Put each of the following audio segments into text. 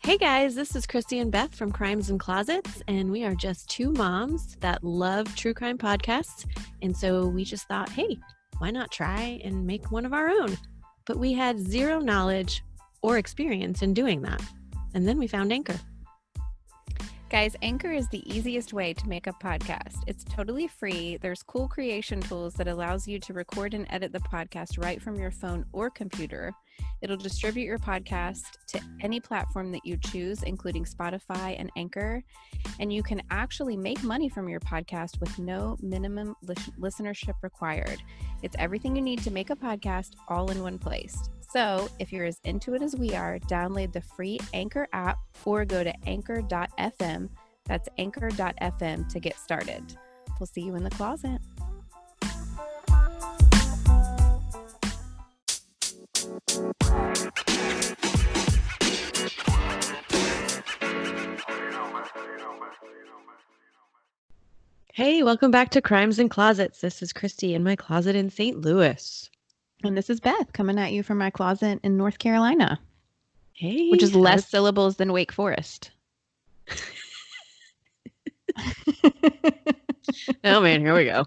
Hey guys, this is Christy and Beth from Crimes and Closets, and we are just two moms that love true crime podcasts. And so we just thought, hey, why not try and make one of our own? But we had zero knowledge or experience in doing that. And then we found Anchor. Guys, Anchor is the easiest way to make a podcast. It's totally free. There's cool creation tools that allows you to record and edit the podcast right from your phone or computer. It'll distribute your podcast to any platform that you choose, including Spotify and Anchor. And you can actually make money from your podcast with no minimum listenership required. It's everything you need to make a podcast all in one place. So if you're as into it as we are, download the free Anchor app or go to anchor.fm. That's anchor.fm to get started. We'll see you in the closet. Hey, welcome back to Crimes and Closets. This is Christy in my closet in St. Louis. And this is Beth coming at you from my closet in North Carolina. Hey. Which is less syllables than Wake Forest. Oh man, here we go.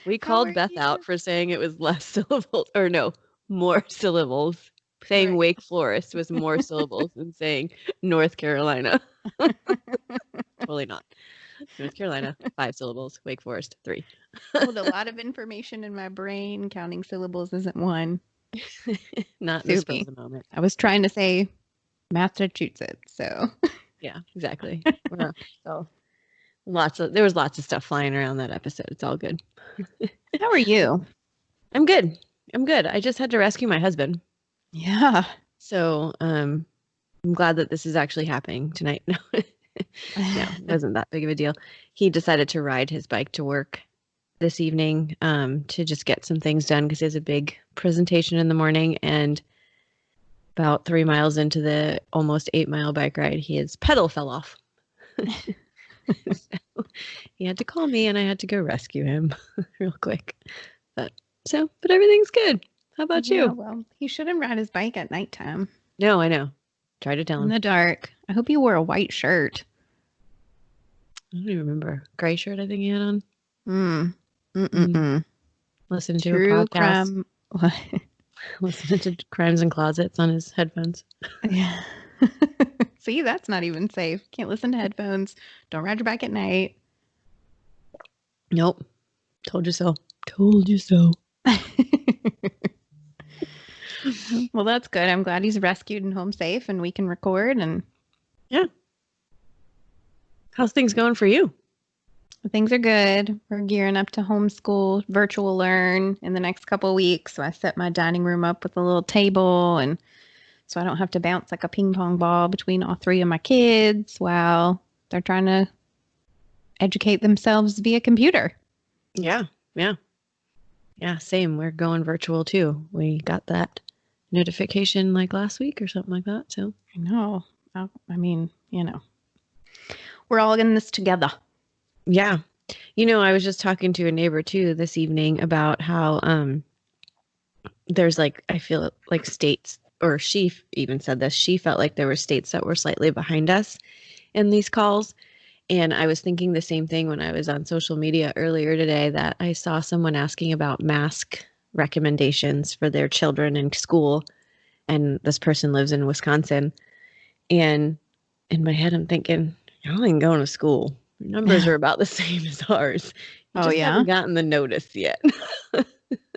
We called Beth out for saying it was less syllables, or no, more syllables. Saying right. Wake Forest was more syllables than saying North Carolina. Totally not. North Carolina, 5 syllables. Wake Forest, 3. Hold a lot of information in my brain. Counting syllables isn't one. Not this the moment. I was trying to say Massachusetts, so. Yeah, exactly. So there was lots of stuff flying around that episode. It's all good. How are you? I'm good. I just had to rescue my husband. Yeah. So I'm glad that this is actually happening tonight. No, it wasn't that big of a deal. He decided to ride his bike to work this evening to just get some things done because he has a big presentation in the morning, and about 3 miles into the almost 8-mile bike ride, his pedal fell off. So he had to call me and I had to go rescue him real quick. But everything's good. How about you? Well, he shouldn't ride his bike at nighttime. No, I know. Try to tell him. In the dark. I hope he wore a white shirt. I don't even remember. Gray shirt, I think he had on. Listen to True a podcast. Listen to Crimes and Closets on his headphones. Yeah. See, that's not even safe. Can't listen to headphones. Don't ride your bike at night. Nope. Told you so. Told you so. Well, that's good. I'm glad he's rescued and home safe and we can record. And yeah. How's things going for you? Things are good. We're gearing up to homeschool, virtual learn in the next couple of weeks. So I set my dining room up with a little table, and so I don't have to bounce like a ping pong ball between all 3 of my kids while they're trying to educate themselves via computer. Yeah. Yeah, same. We're going virtual too. We got that notification like last week or something like that. So I know. We're all in this together. Yeah. I was just talking to a neighbor too this evening about how there's I feel like states, or she even said this, she felt like there were states that were slightly behind us in these calls. And I was thinking the same thing when I was on social media earlier today, that I saw someone asking about mask recommendations for their children in school. And this person lives in Wisconsin. And in my head, I'm thinking, y'all ain't going to school. Your numbers are about the same as ours. You just haven't gotten the notice yet.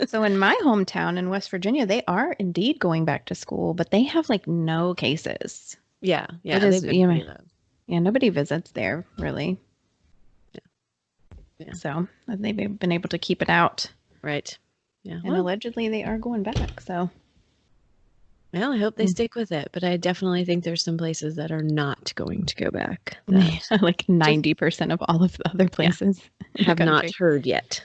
So in my hometown in West Virginia, they are indeed going back to school, but they have no cases. Yeah. It is, yeah, nobody visits there, really. Yeah. So they've been able to keep it out. Right. Yeah. And allegedly they are going back, so. Well, I hope they stick with it, but I definitely think there's some places that are not going to go back. Like 90% of all of the other places have not heard yet.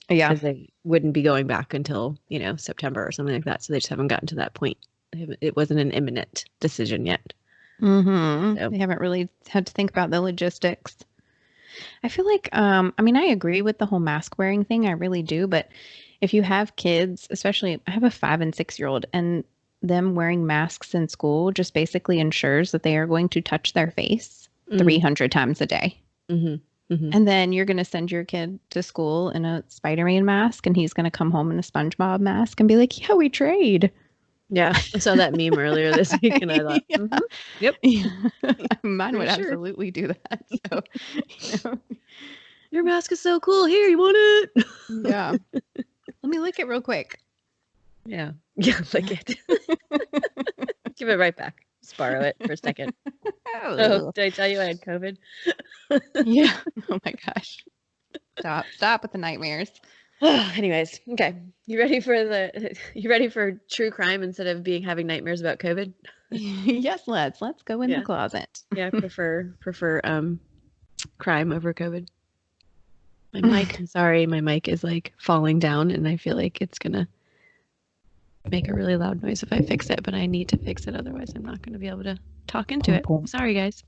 Yeah. Because they wouldn't be going back until, September or something like that. So they just haven't gotten to that point. It wasn't an imminent decision yet. Mm-hmm. So. They haven't really had to think about the logistics. I feel like, I agree with the whole mask wearing thing. I really do. But if you have kids, especially I have a 5 and 6-year-old, and them wearing masks in school just basically ensures that they are going to touch their face 300 times a day. Mm-hmm. Mm-hmm. And then you're going to send your kid to school in a Spider-Man mask, and he's going to come home in a SpongeBob mask and be like, yeah, we trade. Yeah, I saw that meme earlier this week, and I thought, yep. Yeah. Mine would absolutely do that. So, your mask is so cool. Here, you want it? Yeah. Let me lick it real quick. Yeah. Yeah, lick it. Give it right back. Just borrow it for a second. Oh, did I tell you I had COVID? Yeah. Oh my gosh. Stop with the nightmares. Anyways, okay. You ready for true crime instead of having nightmares about COVID? Yes, let's go in the closet. Yeah, I prefer crime over COVID. My mic, I'm sorry, my mic is like falling down, and I feel like it's gonna make a really loud noise if I fix it, but I need to fix it, otherwise I'm not gonna be able to talk into it. Sorry, guys.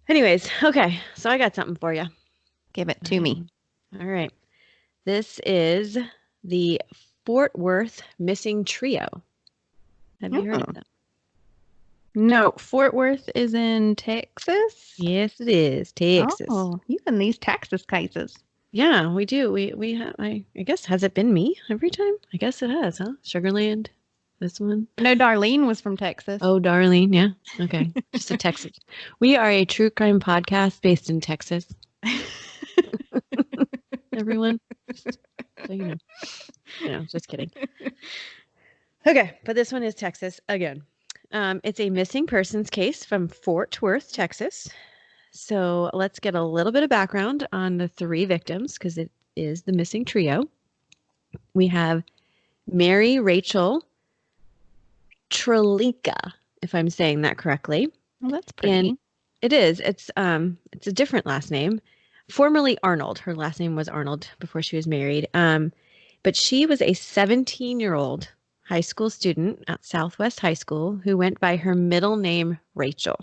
Anyways, okay, so I got something for you. Give it to me. All right. This is the Fort Worth Missing Trio. Have you heard of them? No, Fort Worth is in Texas? Yes, it is. Texas. Oh, you and these Texas cases. Yeah, we do. We have, I guess, has it been me every time? I guess it has, huh? Sugarland, this one. No, Darlene was from Texas. Oh, Darlene, yeah. Okay. Just a Texas. We are a true crime podcast based in Texas. Everyone. Just so you know. No, just kidding. Okay, but this one is Texas again. It's a missing persons case from Fort Worth, Texas. So let's get a little bit of background on the 3 victims, because it is the missing trio. We have Mary Rachel Trelika, if I'm saying that correctly. Well, that's pretty. And it is. It's a different last name. Formerly Arnold. Her last name was Arnold before she was married. But she was a 17-year-old high school student at Southwest High School who went by her middle name, Rachel.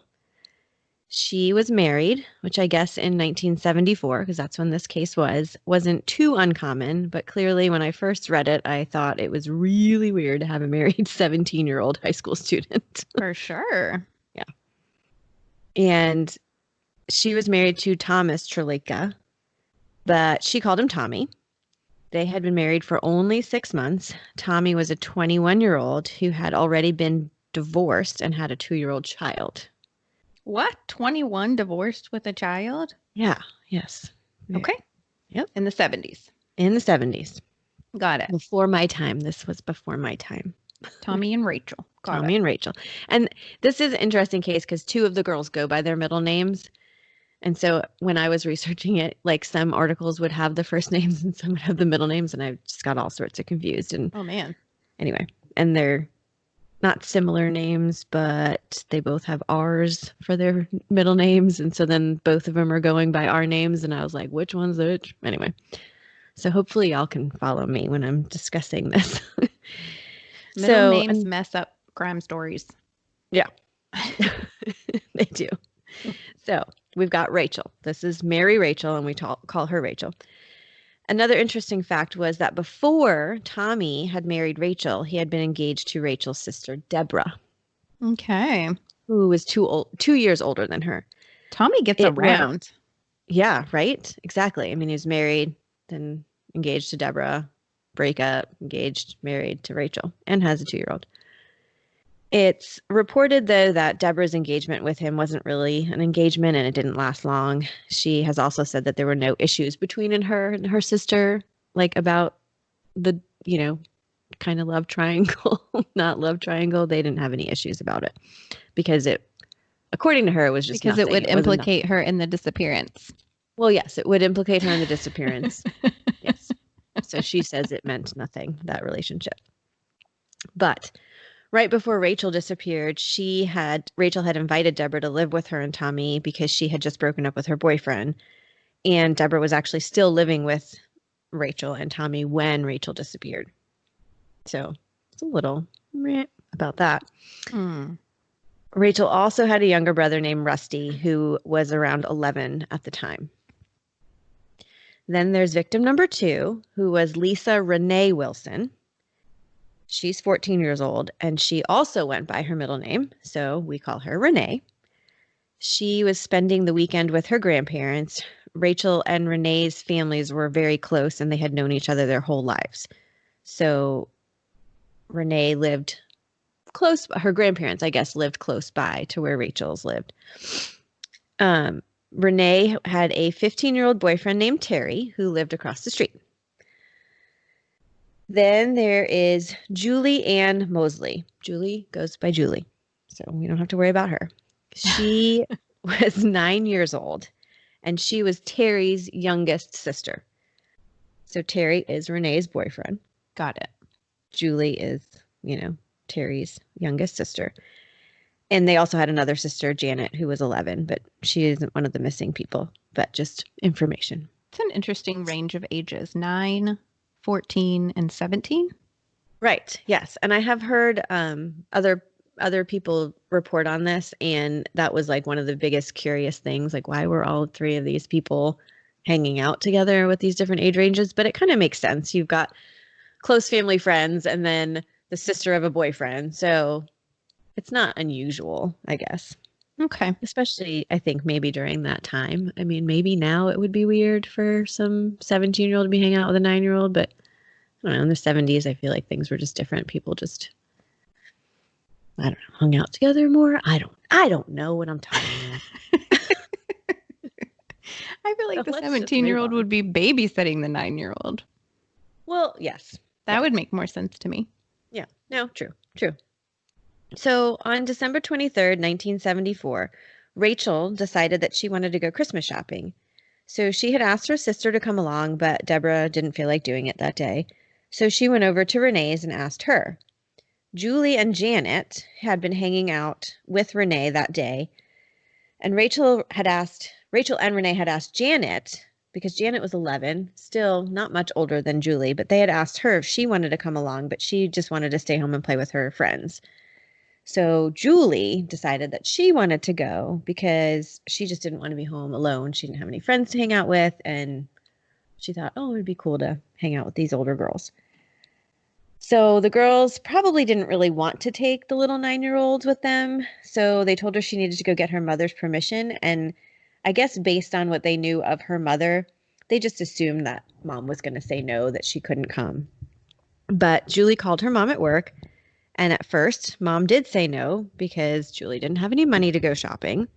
She was married, which I guess in 1974, because that's when this case wasn't too uncommon. But clearly when I first read it, I thought it was really weird to have a married 17-year-old high school student. For sure. Yeah. And she was married to Thomas Trelika, but she called him Tommy. They had been married for only 6 months. Tommy was a 21-year-old who had already been divorced and had a 2-year-old child. What? 21 divorced with a child? Yeah. Yes. Okay. Yep. In the 70s. In the 70s. Got it. Before my time. This was before my time. Tommy and Rachel. Tommy and Rachel. And this is an interesting case because 2 of the girls go by their middle names. And so when I was researching it, like some articles would have the first names and some would have the middle names, and I just got all sorts of confused. And oh man. Anyway, and they're not similar names, but they both have R's for their middle names. And so then both of them are going by our names. And I was like, which one's which? Anyway, so hopefully y'all can follow me when I'm discussing this. Middle names mess up crime stories. Yeah, they do. So we've got Rachel. This is Mary Rachel, and we call her Rachel. Another interesting fact was that before Tommy had married Rachel, he had been engaged to Rachel's sister, Deborah. Okay. Who was 2 years older than her. Tommy gets around. Yeah, right? Exactly. I mean, he was married, then engaged to Deborah, break up, engaged, married to Rachel, and has a 2-year-old. It's reported, though, that Deborah's engagement with him wasn't really an engagement and it didn't last long. She has also said that there were no issues between her and her sister, like about the, kind of love triangle, not love triangle. They didn't have any issues about it because according to her, it was just because nothing. It would implicate her in the disappearance. Well, yes, it would implicate her in the disappearance. Yes. So she says it meant nothing, that relationship. But right before Rachel disappeared, Rachel had invited Deborah to live with her and Tommy because she had just broken up with her boyfriend. And Deborah was actually still living with Rachel and Tommy when Rachel disappeared. So it's a little about that. Rachel also had a younger brother named Rusty who was around 11 at the time. Then there's victim number 2, who was Lisa Renee Wilson. She's 14 years old, and she also went by her middle name, so we call her Renee. She was spending the weekend with her grandparents. Rachel and Renee's families were very close, and they had known each other their whole lives. So Renee lived close. Her grandparents, I guess, lived close by to where Rachel's lived. Renee had a 15-year-old boyfriend named Terry who lived across the street. Then there is Julie Ann Mosley. Julie goes by Julie, so we don't have to worry about her. She was 9 years old, and she was Terry's youngest sister. So Terry is Renee's boyfriend. Got it. Julie is, Terry's youngest sister. And they also had another sister, Janet, who was 11, but she isn't one of the missing people, but just information. It's an interesting range of ages, 9, 14, and 17. Right. Yes. And I have heard other people report on this, and that was like one of the biggest curious things, like why were all 3 of these people hanging out together with these different age ranges? But it kind of makes sense. You've got close family friends and then the sister of a boyfriend. So it's not unusual, I guess. Okay. Especially, I think, maybe during that time. I mean, maybe now it would be weird for some 17-year-old to be hanging out with a 9-year-old, but I don't know, in the 70s, I feel like things were just different. People just, I don't know, hung out together more. I don't know what I'm talking about. I feel like the 17-year-old would be babysitting the 9-year-old. Well, yes. That would make more sense to me. Yeah. No, true. So on December 23rd, 1974, Rachel decided that she wanted to go Christmas shopping. So she had asked her sister to come along, but Deborah didn't feel like doing it that day. So she went over to Renee's and asked her. Julie and Janet had been hanging out with Renee that day, and Rachel and Renee had asked Janet, because Janet was 11, still not much older than Julie, but they had asked her if she wanted to come along, but she just wanted to stay home and play with her friends. So Julie decided that she wanted to go because she just didn't want to be home alone. She didn't have any friends to hang out with, and she thought, oh, it'd be cool to hang out with these older girls. So the girls probably didn't really want to take the little 9-year-olds with them, so they told her she needed to go get her mother's permission, and I guess based on what they knew of her mother, they just assumed that mom was going to say no, that she couldn't come. But Julie called her mom at work, and at first, mom did say no because Julie didn't have any money to go shopping.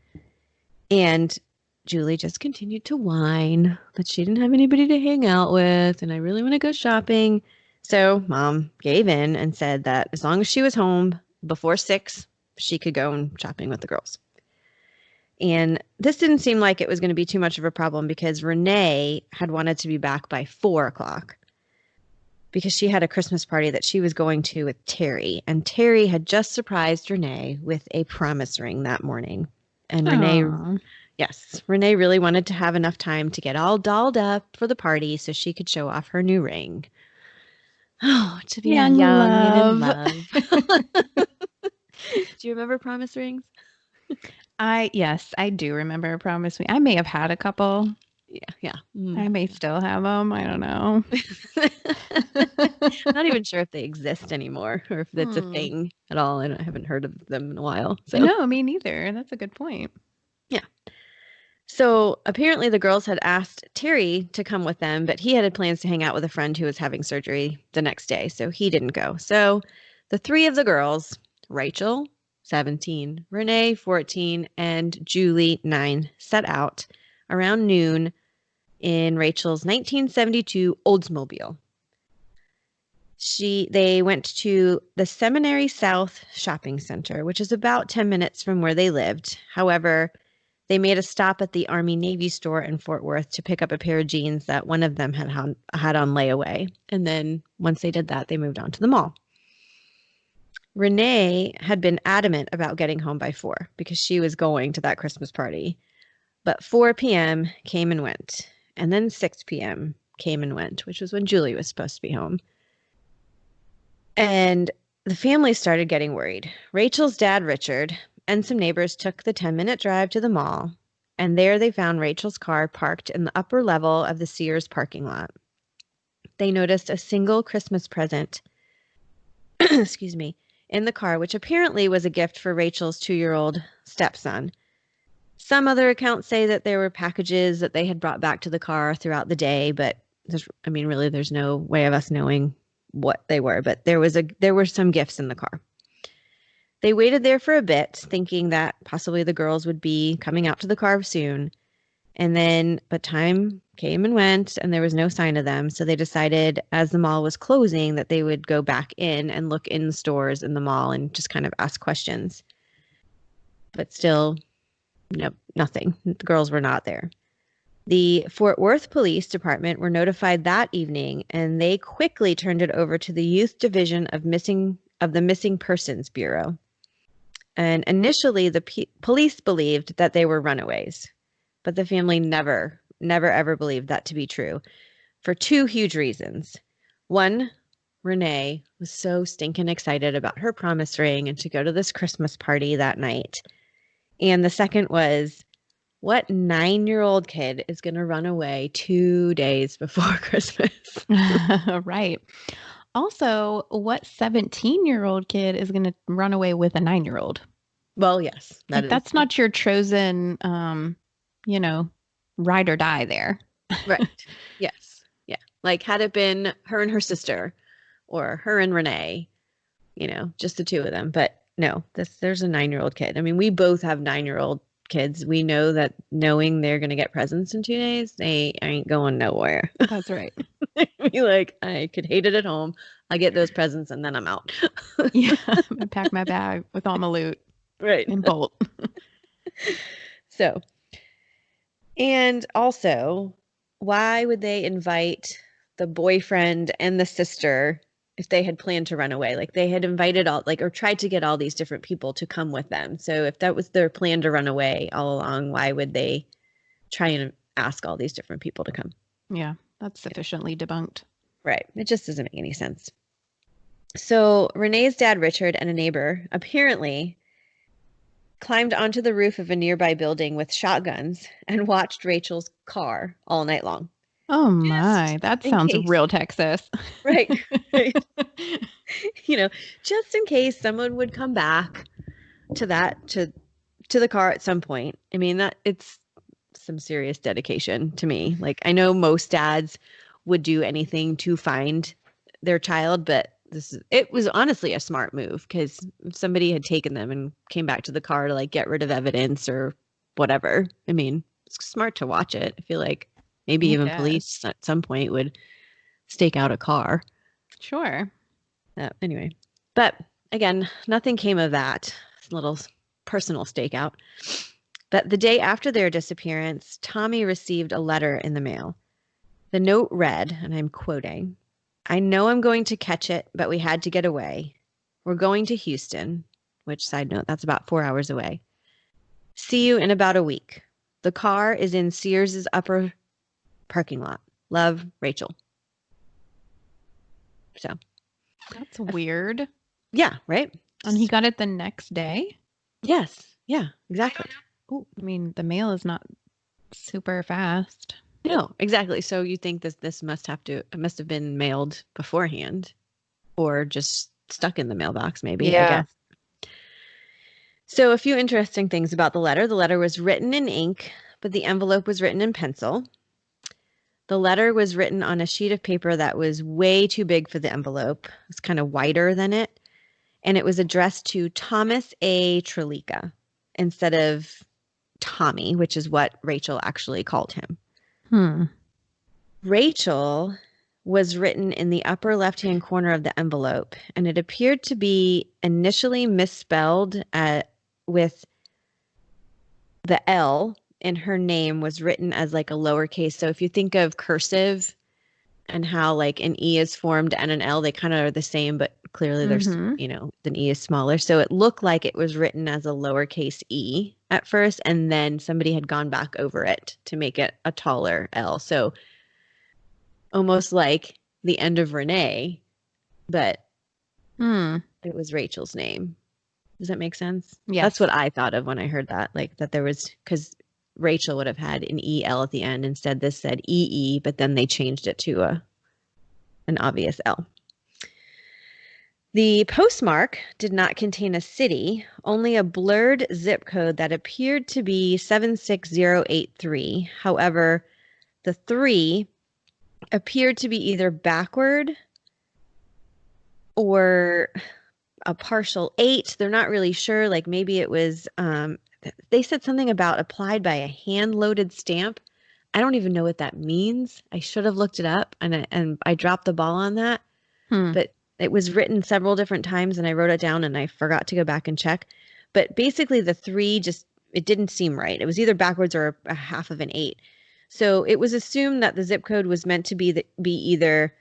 And Julie just continued to whine that she didn't have anybody to hang out with, and I really want to go shopping. So mom gave in and said that as long as she was home before 6, she could go shopping with the girls. And this didn't seem like it was going to be too much of a problem because Renee had wanted to be back by 4 o'clock. Because she had a Christmas party that she was going to with Terry. And Terry had just surprised Renee with a promise ring that morning. And Renee really wanted to have enough time to get all dolled up for the party so she could show off her new ring. Oh, to be young and in love. Do you remember promise rings? Yes, I do remember a promise ring. I may have had a couple. Yeah. I may still have them. I don't know. I'm not even sure if they exist anymore or if that's a thing at all. I haven't heard of them in a while. So. No, me neither. That's a good point. Yeah. So apparently the girls had asked Terry to come with them, but he had plans to hang out with a friend who was having surgery the next day, so he didn't go. So the 3 of the girls, Rachel, 17, Renee, 14, and Julie, 9, set out around noon in Rachel's 1972 Oldsmobile. They went to the Seminary South Shopping Center, which is about 10 minutes from where they lived. However, they made a stop at the Army-Navy store in Fort Worth to pick up a pair of jeans that one of them had on layaway. And then once they did that, they moved on to the mall. Renee had been adamant about getting home by 4 because she was going to that Christmas party. But 4 p.m. came and went. And then 6 p.m. came and went, which was when Julie was supposed to be home. And the family started getting worried. Rachel's dad, Richard, and some neighbors took the 10-minute drive to the mall. and there they found Rachel's car parked in the upper level of the Sears parking lot. They noticed a single Christmas present, excuse me, in the car, which apparently was a gift for Rachel's 2-year-old stepson. Some other accounts say that there were packages that they had brought back to the car throughout the day, but really, there's no way of us knowing what they were, but there were some gifts in the car. They waited there for a bit, thinking that possibly the girls would be coming out to the car soon. But time came and went, and there was no sign of them. So they decided, as the mall was closing, that they would go back in and look in the stores in the mall and just kind of ask questions. But still, nope, nothing. The girls were not there. The Fort Worth Police Department were notified that evening, and they quickly turned it over to the Youth Division of the Missing Persons Bureau. And initially, the police believed that they were runaways, but the family never, ever believed that to be true for 2 huge reasons. One, Renee was so stinking excited about her promise ring and to go to this Christmas party that night. And the second was, what 9-year-old kid is going to run away 2 days before Christmas? Right. Also, what 17-year-old kid is going to run away with a 9-year-old? Well, yes. That's not your chosen, ride or die there. Right. Yes. Yeah. Like, had it been her and her sister or her and Renee, just the 2 of them. But no, there's a 9-year-old kid. I mean, we both have 9-year-old kids. We know that knowing they're going to get presents in 2 days, they ain't going nowhere. That's right. Be like, I could hate it at home. I get those presents and then I'm out. Yeah. I pack my bag with all my loot. Right. And bolt. So, and also, why would they invite the boyfriend and the sister if they had planned to run away? Like, they had invited or tried to get all these different people to come with them. So if that was their plan to run away all along, why would they try and ask all these different people to come? Yeah, that's sufficiently debunked. Right. It just doesn't make any sense. So Renee's dad, Richard, and a neighbor apparently climbed onto the roof of a nearby building with shotguns and watched Rachel's car all night long. Oh my, that sounds real Texas. Right. Just in case someone would come back to the car at some point. I mean, that it's some serious dedication to me. Like, I know most dads would do anything to find their child, but it was honestly a smart move, because if somebody had taken them and came back to the car to get rid of evidence or whatever, I mean, it's smart to watch it. I feel like maybe even police at some point would stake out a car. Sure. Anyway, but again, nothing came of that. It's a little personal stakeout. But the day after their disappearance, Tommy received a letter in the mail. The note read, and I'm quoting, "I know I'm going to catch it, but we had to get away. We're going to Houston," which, side note, that's about 4 hours away. "See you in about a week. The car is in Sears's upper parking lot. Love, Rachel." So. That's weird. Yeah, right? And he got it the next day? Yes. Yeah, exactly. Oh, I mean, the mail is not super fast. No, exactly. So you think this must have been mailed beforehand, or just stuck in the mailbox, maybe. Yeah. I guess. So a few interesting things about the letter. The letter was written in ink, but the envelope was written in pencil. The letter was written on a sheet of paper that was way too big for the envelope. It was kind of wider than it. And it was addressed to Thomas A. Trelica instead of Tommy, which is what Rachel actually called him. Rachel was written in the upper left-hand corner of the envelope, and it appeared to be initially misspelled with the L in her name was written as a lowercase. So if you think of cursive and how an E is formed and an L, they kind of are the same, but clearly there's, the E is smaller. So it looked like it was written as a lowercase E at first, and then somebody had gone back over it to make it a taller L. So almost like the end of Renee, but it was Rachel's name. Does that make sense? Yeah. That's what I thought of when I heard that, that there was, because Rachel would have had an EL at the end. Instead, this said EE, but then they changed it to an obvious L. The postmark did not contain a city, only a blurred zip code that appeared to be 76083. However, the 3 appeared to be either backward or a partial 8. They're not really sure. Like maybe it was, they said something about applied by a hand-loaded stamp. I don't even know what that means. I should have looked it up, and I dropped the ball on that. But it was written several different times, and I wrote it down, and I forgot to go back and check. But basically, the 3 it didn't seem right. It was either backwards or a half of an 8. So it was assumed that the zip code was meant to be either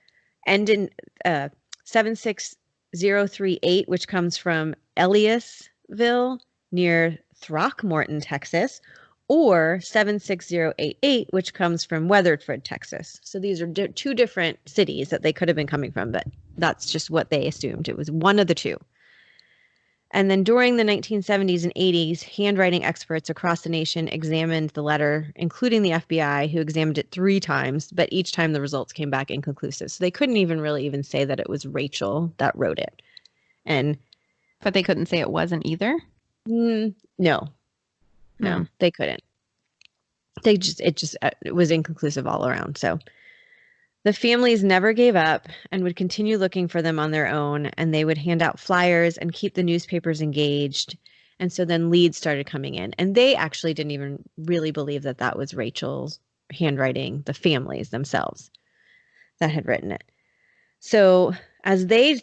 end in 76038, which comes from Eliasville near Throckmorton, Texas, or 76088, which comes from Weatherford, Texas. So these are 2 different cities that they could have been coming from, but that's just what they assumed. It was one of the 2. And then during the 1970s and 80s, handwriting experts across the nation examined the letter, including the FBI, who examined it 3 times, but each time the results came back inconclusive. So they couldn't even say that it was Rachel that wrote it. But they couldn't say it wasn't either? No, they couldn't. It was inconclusive all around. So the families never gave up and would continue looking for them on their own, and they would hand out flyers and keep the newspapers engaged. And so then leads started coming in, and they actually didn't even really believe that that was Rachel's handwriting, the families themselves that had written it. So as they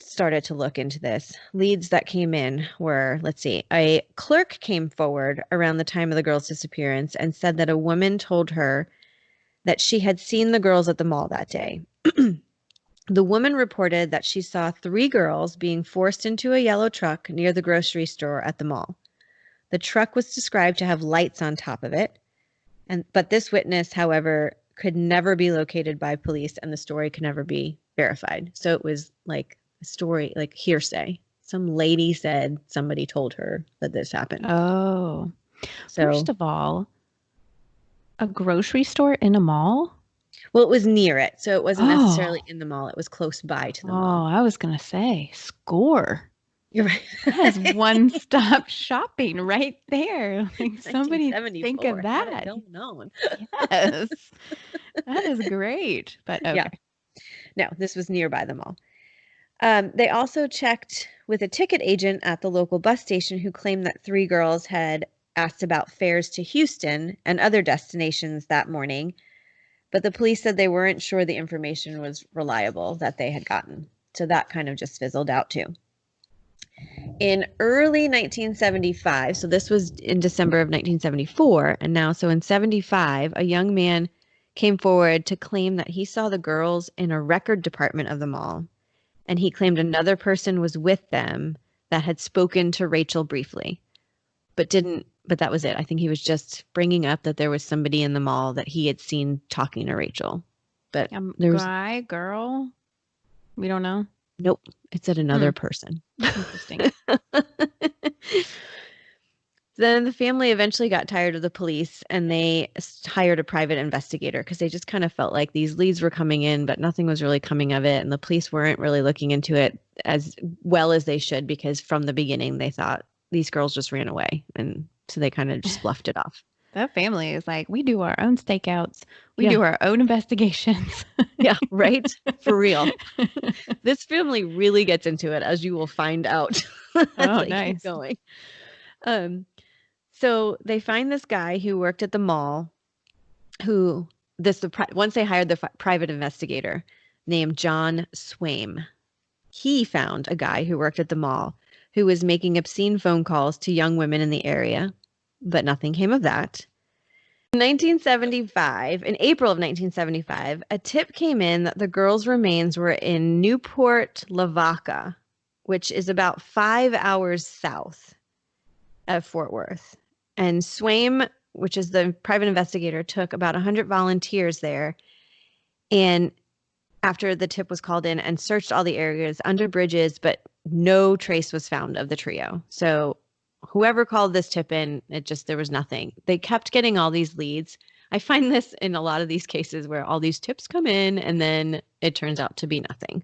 started to look into this, leads that came in were, a clerk came forward around the time of the girl's disappearance and said that a woman told her that she had seen the girls at the mall that day. The woman reported that she saw 3 girls being forced into a yellow truck near the grocery store at the mall. The truck was described to have lights on top of it, but this witness, however, could never be located by police, and the story could never be verified. So it was like a story, like hearsay. Some lady said somebody told her that this happened. Oh. So, first of all, a grocery store in a mall? Well, it was near it, so it wasn't necessarily in the mall. It was close by to the mall. Oh, I was going to say, score. You're right. That is one-stop shopping right there. Like, somebody think of that. Going on. Yes. That is great. But okay. Yeah. No, this was nearby the mall. They also checked with a ticket agent at the local bus station who claimed that 3 girls had asked about fares to Houston and other destinations that morning, but the police said they weren't sure the information was reliable that they had gotten. So that kind of just fizzled out too. In early 1975, so this was in December of 1974, and now so in 75, a young man came forward to claim that he saw the girls in a record department of the mall, and he claimed another person was with them that had spoken to Rachel briefly, but that was it. I think he was just bringing up that there was somebody in the mall that he had seen talking to Rachel. But guy, girl, we don't know. Nope. It said another person. Interesting. Then the family eventually got tired of the police, and they hired a private investigator because they just kind of felt like these leads were coming in, but nothing was really coming of it. And the police weren't really looking into it as well as they should, because from the beginning they thought these girls just ran away. And so they kind of just bluffed it off. That family is like, we do our own stakeouts. We do our own investigations. Yeah, right? For real. This family really gets into it, as you will find out. Oh, nice. Keep going. So they find this guy who worked at the mall, once they hired the private investigator named John Swaim. He found a guy who worked at the mall who was making obscene phone calls to young women in the area, but nothing came of that. In April of 1975, a tip came in that the girls' remains were in Newport, Lavaca, which is about 5 hours south of Fort Worth. And Swaim, which is the private investigator, took about 100 volunteers there, and after the tip was called in, and searched all the areas under bridges, but no trace was found of the trio. So whoever called this tip in, there was nothing. They kept getting all these leads. I find this in a lot of these cases where all these tips come in and then it turns out to be nothing.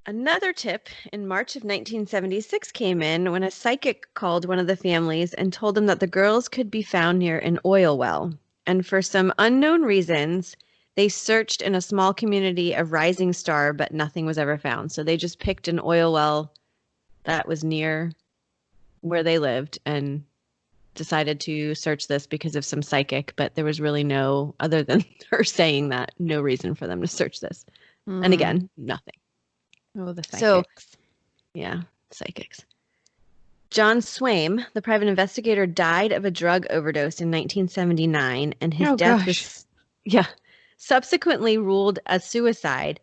Another tip in March of 1976 came in when a psychic called one of the families and told them that the girls could be found near an oil well. And for some unknown reasons, they searched in a small community of Rising Star, but nothing was ever found. So they just picked an oil well that was near where they lived and decided to search this because of some psychic, but there was really no, other than her saying that, no reason for them to search this. And again, nothing. Oh, the psychics. So, yeah, psychics. John Swaim, the private investigator, died of a drug overdose in 1979, and his death was subsequently ruled a suicide.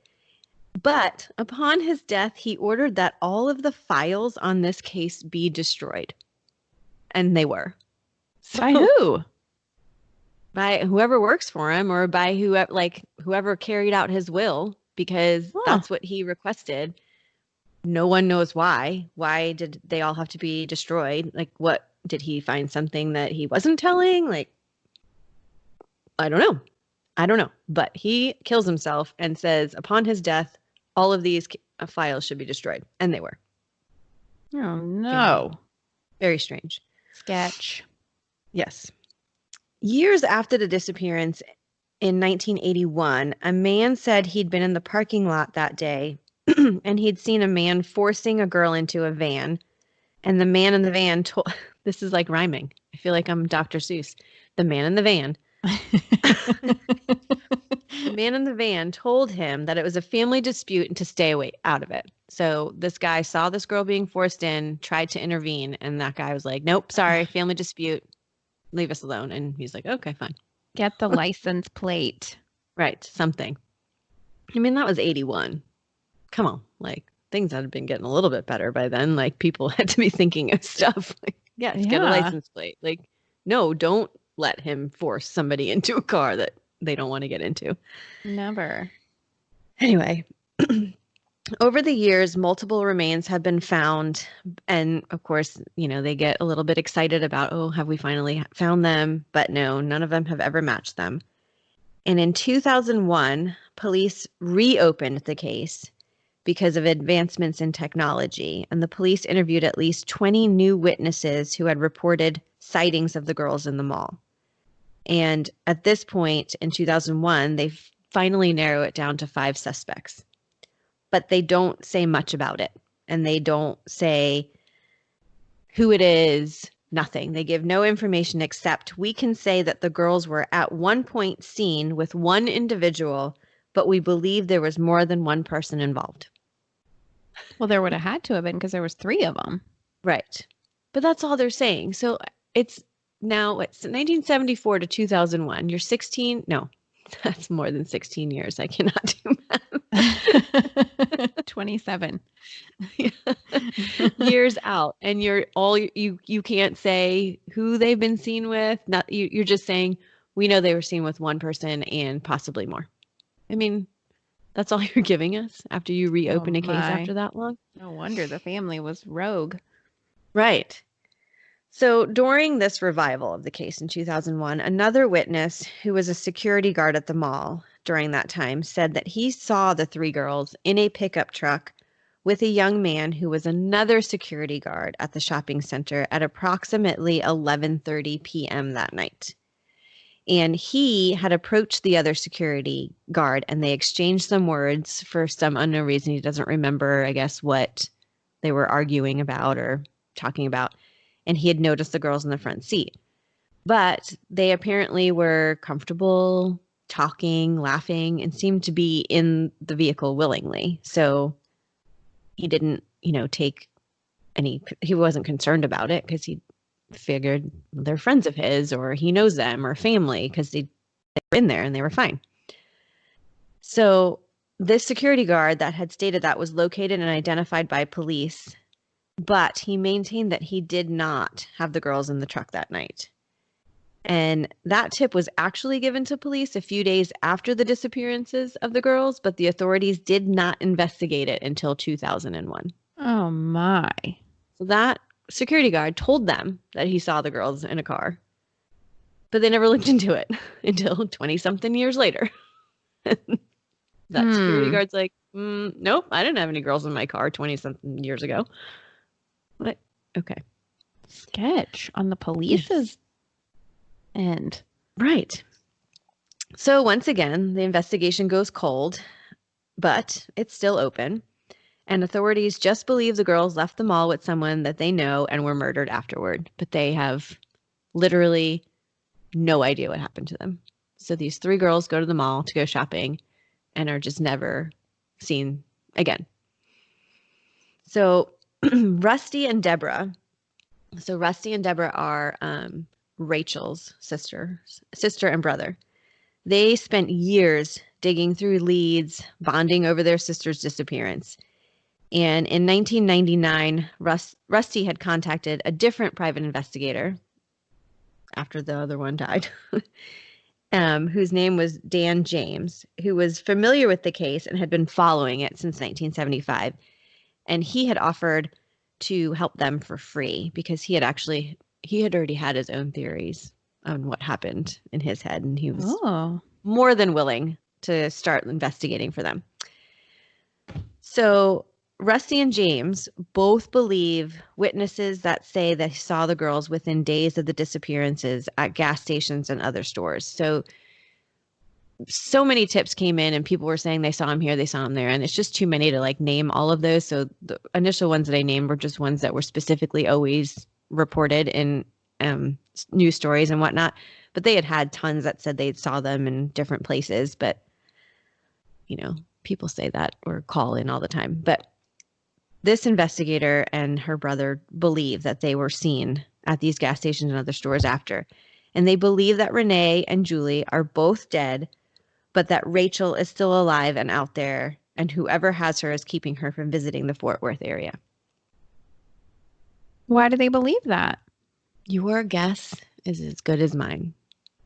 But upon his death, he ordered that all of the files on this case be destroyed. And they were. By who? By whoever works for him, or by whoever carried out his will, because that's what he requested. No one knows why. Why did they all have to be destroyed? Like, what, did he find something that he wasn't telling? Like, I don't know. But he kills himself and says upon his death, all of these files should be destroyed. And they were. Oh, no. Very strange. Sketch. Yes. Years after the disappearance in 1981, a man said he'd been in the parking lot that day and he'd seen a man forcing a girl into a van. And the man in the van told, this is like rhyming. I feel like I'm Dr. Seuss. The man in the van. The man in the van told him that it was a family dispute and to stay away out of it. So this guy saw this girl being forced in, tried to intervene, and that guy was like, nope, sorry, family dispute. Leave us alone. And he's like, okay, fine. Get the license plate. Right, something. I mean, that was 81. Come on, like, things had been getting a little bit better by then. Like, people had to be thinking of stuff. Like, yes, get a license plate. Like, no, don't let him force somebody into a car that they don't want to get into. Never. Anyway, over the years, multiple remains have been found. And of course, they get a little bit excited about, oh, have we finally found them? But no, none of them have ever matched them. And in 2001, police reopened the case because of advancements in technology. And the police interviewed at least 20 new witnesses who had reported sightings of the girls in the mall. And at this point in 2001, they finally narrow it down to 5 suspects. But they don't say much about it. And they don't say who it is, nothing. They give no information except we can say that the girls were at one point seen with one individual, but we believe there was more than one person involved. Well, there would have had to have been because there was 3 of them. Right. But that's all they're saying. So it's now, it's 1974 to 2001. You're 16. No, that's more than 16 years. I cannot do math. 27 years out, and you can't say who they've been seen with. Not you're just saying we know they were seen with one person and possibly more. I mean, that's all you're giving us after you reopen a case after that long. No wonder the family was rogue. Right. So during this revival of the case in 2001, another witness who was a security guard at the mall during that time said that he saw the 3 girls in a pickup truck with a young man who was another security guard at the shopping center at approximately 11:30 p.m. that night. And he had approached the other security guard and they exchanged some words for some unknown reason. He doesn't remember, I guess, what they were arguing about or talking about. And he had noticed the girls in the front seat. But they apparently were comfortable talking, laughing, and seemed to be in the vehicle willingly. So he didn't, take he wasn't concerned about it because he figured they're friends of his or he knows them or family because they were in there and they were fine. So this security guard that had stated that was located and identified by police, but he maintained that he did not have the girls in the truck that night. And that tip was actually given to police a few days after the disappearances of the girls, but the authorities did not investigate it until 2001. Oh, my. So that security guard told them that he saw the girls in a car, but they never looked into it until 20-something years later. That security guard's like, nope, I didn't have any girls in my car 20-something years ago. What? Okay. Sketch on the police's end. Right. So once again, the investigation goes cold, but it's still open. And authorities just believe the girls left the mall with someone that they know and were murdered afterward. But they have literally no idea what happened to them. So these 3 girls go to the mall to go shopping and are just never seen again. So Rusty and Deborah. So Rusty and Deborah are Rachel's sister and brother. They spent years digging through leads, bonding over their sister's disappearance. And in 1999, Rusty had contacted a different private investigator after the other one died, whose name was Dan James, who was familiar with the case and had been following it since 1975. And he had offered to help them for free because he had already had his own theories on what happened in his head, and he was more than willing to start investigating for them. So Rusty and James both believe witnesses that say they saw the girls within days of the disappearances at gas stations and other stores. So many tips came in and people were saying they saw him here, they saw him there, and it's just too many to like name all of those. So the initial ones that I named were just ones that were specifically always reported in news stories and whatnot. But they had tons that said they saw them in different places. But, people say that or call in all the time. But this investigator and her brother believe that they were seen at these gas stations and other stores after. And they believe that Renee and Julie are both dead, but that Rachel is still alive and out there, and whoever has her is keeping her from visiting the Fort Worth area. Why do they believe that? Your guess is as good as mine.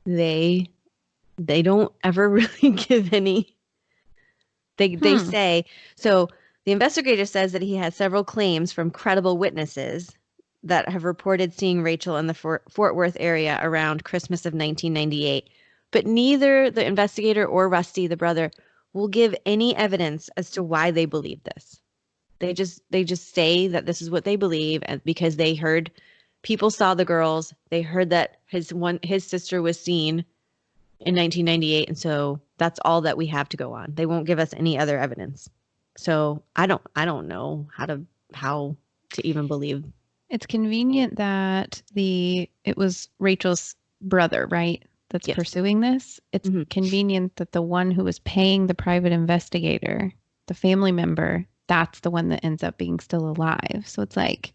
They don't ever really give any. They say, so the investigator says that he has several claims from credible witnesses that have reported seeing Rachel in the Fort Worth area around Christmas of 1998. But neither the investigator or Rusty, the brother, will give any evidence as to why they believe this. They just say that this is what they believe, and because they heard people saw the girls, they heard that his sister was seen in 1998, and so that's all that we have to go on. They won't give us any other evidence. So I don't know how to even believe. It's convenient that it was Rachel's brother, right? That's pursuing this. It's convenient that the one who was paying the private investigator, the family member, that's the one that ends up being still alive. So it's like,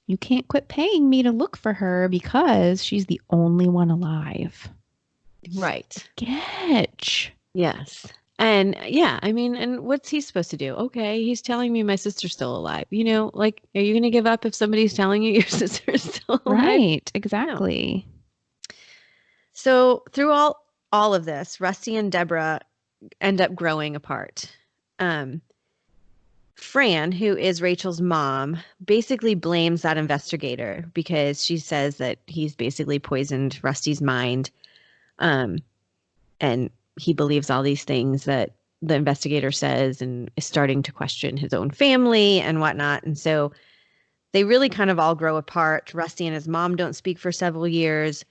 you can't quit paying me to look for her because she's the only one alive. Right. Sketch. Yes. And yeah, I mean, and what's he supposed to do? Okay, he's telling me my sister's still alive. Like, are you going to give up if somebody's telling you your sister's still alive? Right, exactly. No. So through all of this, Rusty and Deborah end up growing apart. Fran, who is Rachel's mom, basically blames that investigator because she says that he's basically poisoned Rusty's mind. And he believes all these things that the investigator says and is starting to question his own family and whatnot. And so they really kind of all grow apart. Rusty and his mom don't speak for several years.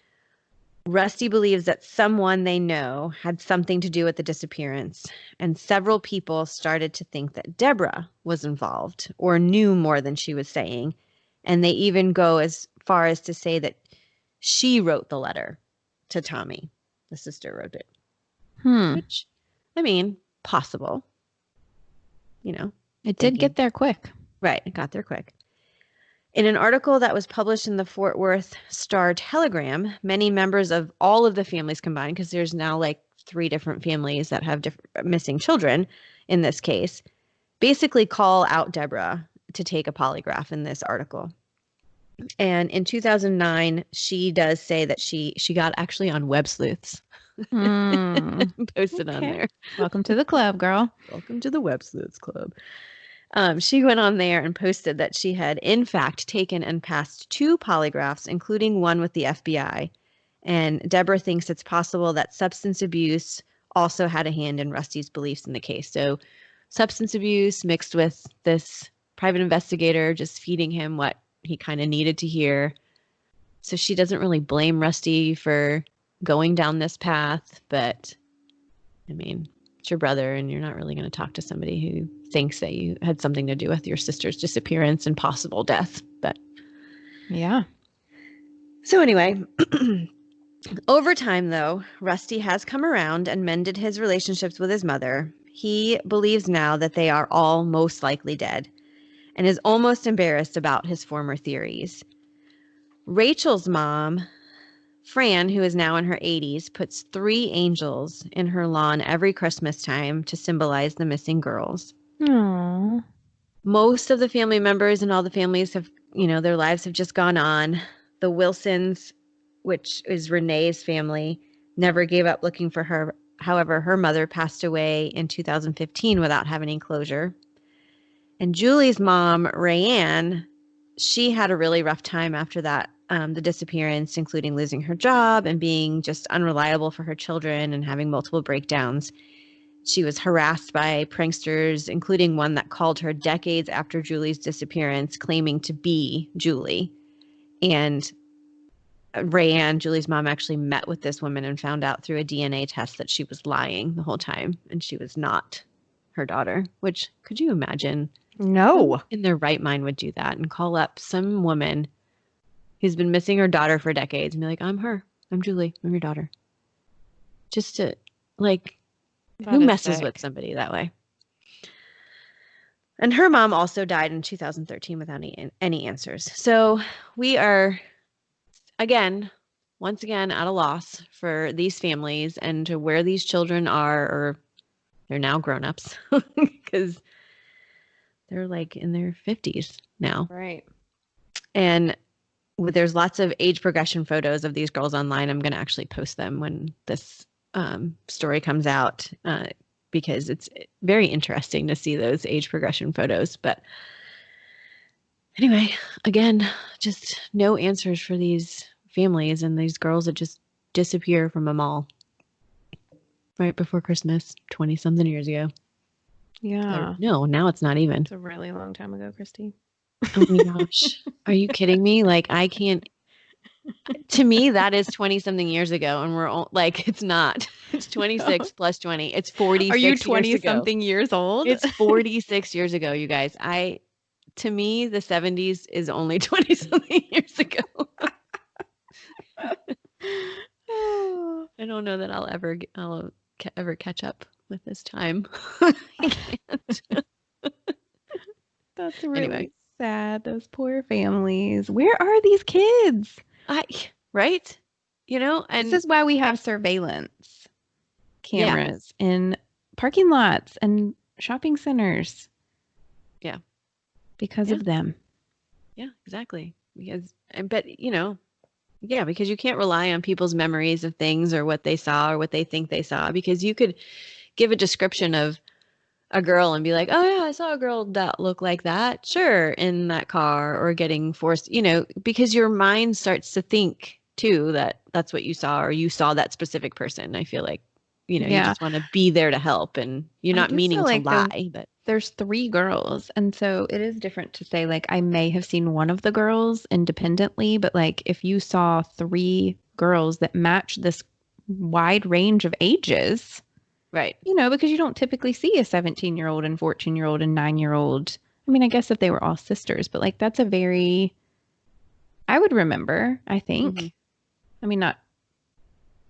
Rusty believes that someone they know had something to do with the disappearance, and several people started to think that Deborah was involved or knew more than she was saying. And they even go as far as to say that she wrote the letter to Tommy. The sister wrote it. Which, I mean, possible. It did get there quick. Right. It got there quick. In an article that was published in the Fort Worth Star-Telegram, many members of all of the families combined, because there's now like 3 different families that have missing children in this case, basically call out Deborah to take a polygraph in this article. And in 2009, she does say that she got actually on Web Sleuths. Posted on there. Welcome to the club, girl. Welcome to the Web Sleuths Club. She went on there and posted that she had, in fact, taken and passed 2 polygraphs, including one with the FBI. And Deborah thinks it's possible that substance abuse also had a hand in Rusty's beliefs in the case. So, substance abuse mixed with this private investigator just feeding him what he kind of needed to hear. So, she doesn't really blame Rusty for going down this path, but I mean, it's your brother, and you're not really going to talk to somebody who thinks that you had something to do with your sister's disappearance and possible death. But yeah. So anyway, over time, though, Rusty has come around and mended his relationships with his mother. He believes now that they are all most likely dead and is almost embarrassed about his former theories. Rachel's mom, Fran, who is now in her 80s, puts 3 angels in her lawn every Christmas time to symbolize the missing girls. Aww. Most of the family members and all the families have, their lives have just gone on. The Wilsons, which is Renee's family, never gave up looking for her. However, her mother passed away in 2015 without having any closure. And Julie's mom, Rayanne, she had a really rough time after that, the disappearance, including losing her job and being just unreliable for her children and having multiple breakdowns. She was harassed by pranksters, including one that called her decades after Julie's disappearance, claiming to be Julie. And Rayanne, Julie's mom, actually met with this woman and found out through a DNA test that she was lying the whole time and she was not her daughter, which, could you imagine? No. Who in their right mind would do that and call up some woman who's been missing her daughter for decades and be like, I'm her. I'm Julie. I'm your daughter. Just to, like, who messes with somebody that way? And her mom also died in 2013 without any answers. So we are, once again, at a loss for these families and to where these children are, or they're now grown-ups because they're like in their 50s now. Right. And there's lots of age progression photos of these girls online. I'm going to actually post them when this story comes out because it's very interesting to see those age progression photos. But anyway, again, just no answers for these families and these girls that just disappear from a mall right before Christmas 20-something years ago. Yeah. Or, no, now it's not even. It's a really long time ago, Christy. Oh my gosh. Are you kidding me? Like, I can't. To me, that is 20-something years ago, and we're all, like, it's not. It's 26 plus 20. It's 46. Are you 20-something years old? It's 46 years ago, you guys. To me, the 70s is only 20-something years ago. I don't know that I'll ever catch up with this time. I can't. That's really sad. Those poor families. Where are these kids? Right? And this is why we have surveillance cameras in parking lots and shopping centers. Yeah. Because of them. Yeah, exactly. Because you can't rely on people's memories of things or what they saw or what they think they saw, because you could give a description of a girl and be like, oh yeah, I saw a girl that looked like that. Sure. In that car, or getting forced, because your mind starts to think too that that's what you saw, or you saw that specific person. I feel like, you just want to be there to help, and you're not meaning to lie, but there's 3 girls. And so it is different to say, like, I may have seen one of the girls independently, but like if you saw 3 girls that match this wide range of ages, right. Because you don't typically see a 17-year-old and 14-year-old and 9-year-old. I mean, I guess if they were all sisters, but like that's I would remember, I think. Mm-hmm. I mean, not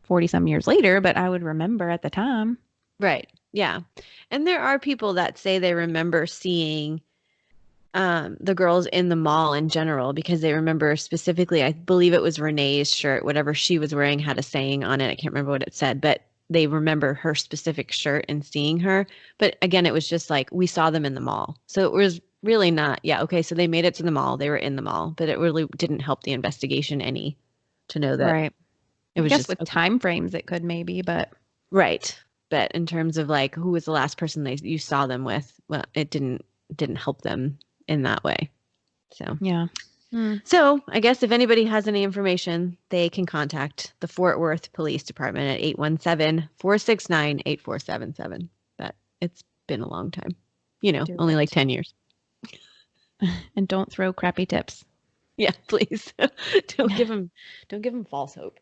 40-some years later, but I would remember at the time. Right. Yeah. And there are people that say they remember seeing the girls in the mall in general, because they remember specifically, I believe it was Renee's shirt, whatever she was wearing had a saying on it. I can't remember what it said, but they remember her specific shirt and seeing her. But again, it was just like, we saw them in the mall. So it was really not, okay, so they made it to the mall. They were in the mall, but it really didn't help the investigation any to know that. Right. It was just with time frames, it could maybe, but. Right. But in terms of like, who was the last person you saw them with? Well, it didn't didn't help them in that way. So Yeah. So I guess if anybody has any information, they can contact the Fort Worth Police Department at 817-469-8477. But it's been a long time. Only like 10 years. And don't throw crappy tips. Yeah, please. Don't give them false hope.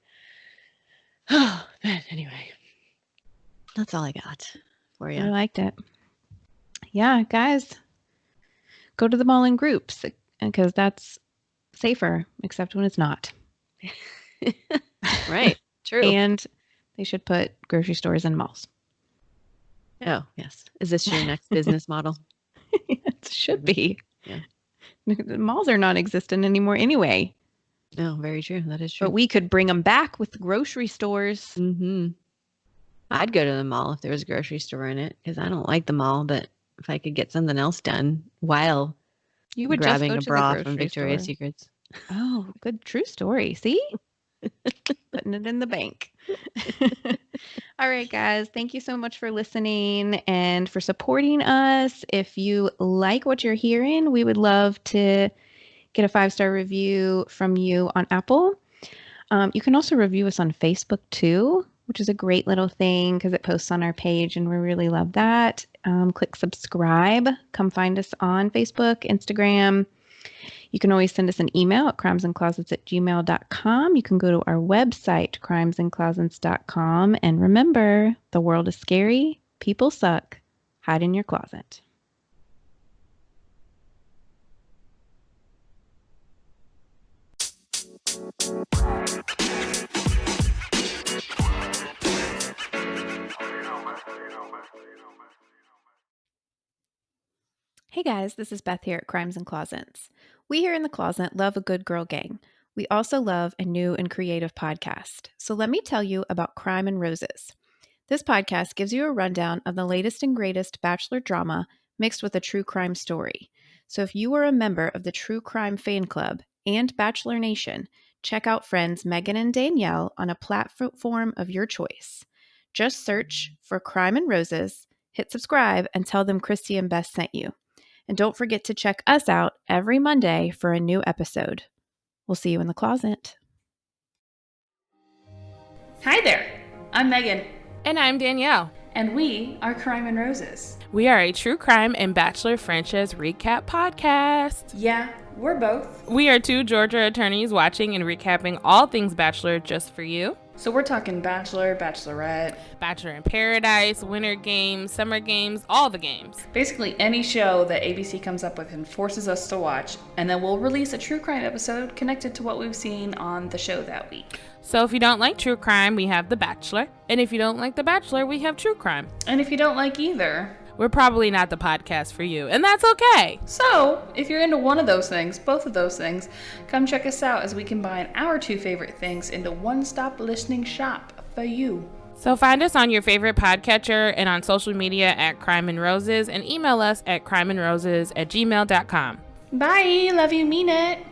Oh, but anyway, that's all I got for you. I liked it. Yeah, guys, go to the mall in groups because that's safer, except when it's not. Right. True. And they should put grocery stores in malls. Oh, yes. Is this your next business model? It should be. Yeah. The malls are non-existent anymore anyway. No, very true. That is true. But we could bring them back with the grocery stores. Mm-hmm. I'd go to the mall if there was a grocery store in it because I don't like the mall, but if I could get something else done while You would grabbing just a go to bra the from grocery Victoria's store. Secrets. Oh, good true story. See? Putting it in the bank. All right, guys. Thank you so much for listening and for supporting us. If you like what you're hearing, we would love to get a 5-star review from you on Apple. You can also review us on Facebook too, which is a great little thing because it posts on our page and we really love that. Click subscribe. Come find us on Facebook, Instagram. You can always send us an email at crimesandclosets@gmail.com. You can go to our website, crimesandclosets.com. And remember, the world is scary. People suck. Hide in your closet. Hey guys, this is Beth here at Crimes and Closets. We here in the closet love a good girl gang. We also love a new and creative podcast. So let me tell you about Crime and Roses. This podcast gives you a rundown of the latest and greatest Bachelor drama mixed with a true crime story. So if you are a member of the True Crime Fan Club and Bachelor Nation, check out friends Megan and Danielle on a platform of your choice. Just search for Crime and Roses, hit subscribe, and tell them Christy and Beth sent you. And don't forget to check us out every Monday for a new episode. We'll see you in the closet. Hi there, I'm Megan. And I'm Danielle. And we are Crime and Roses. We are a true crime and Bachelor franchise recap podcast. Yeah, we're both. We are 2 Georgia attorneys watching and recapping all things Bachelor just for you. So we're talking Bachelor, Bachelorette, Bachelor in Paradise, Winter Games, Summer Games, all the games. basically any show that ABC comes up with and forces us to watch, and then we'll release a true crime episode connected to what we've seen on the show that week. So if you don't like true crime, we have The Bachelor. And if you don't like The Bachelor, we have true crime. And if you don't like either, We're probably not the podcast for you, and that's okay. so if you're into one of those things, both of those things, come check us out as we combine our 2 favorite things into one-stop listening shop for you. So find us on your favorite podcatcher and on social media at Crime and Roses, and email us at crimeandroses@gmail.com. Bye, love you, mean it.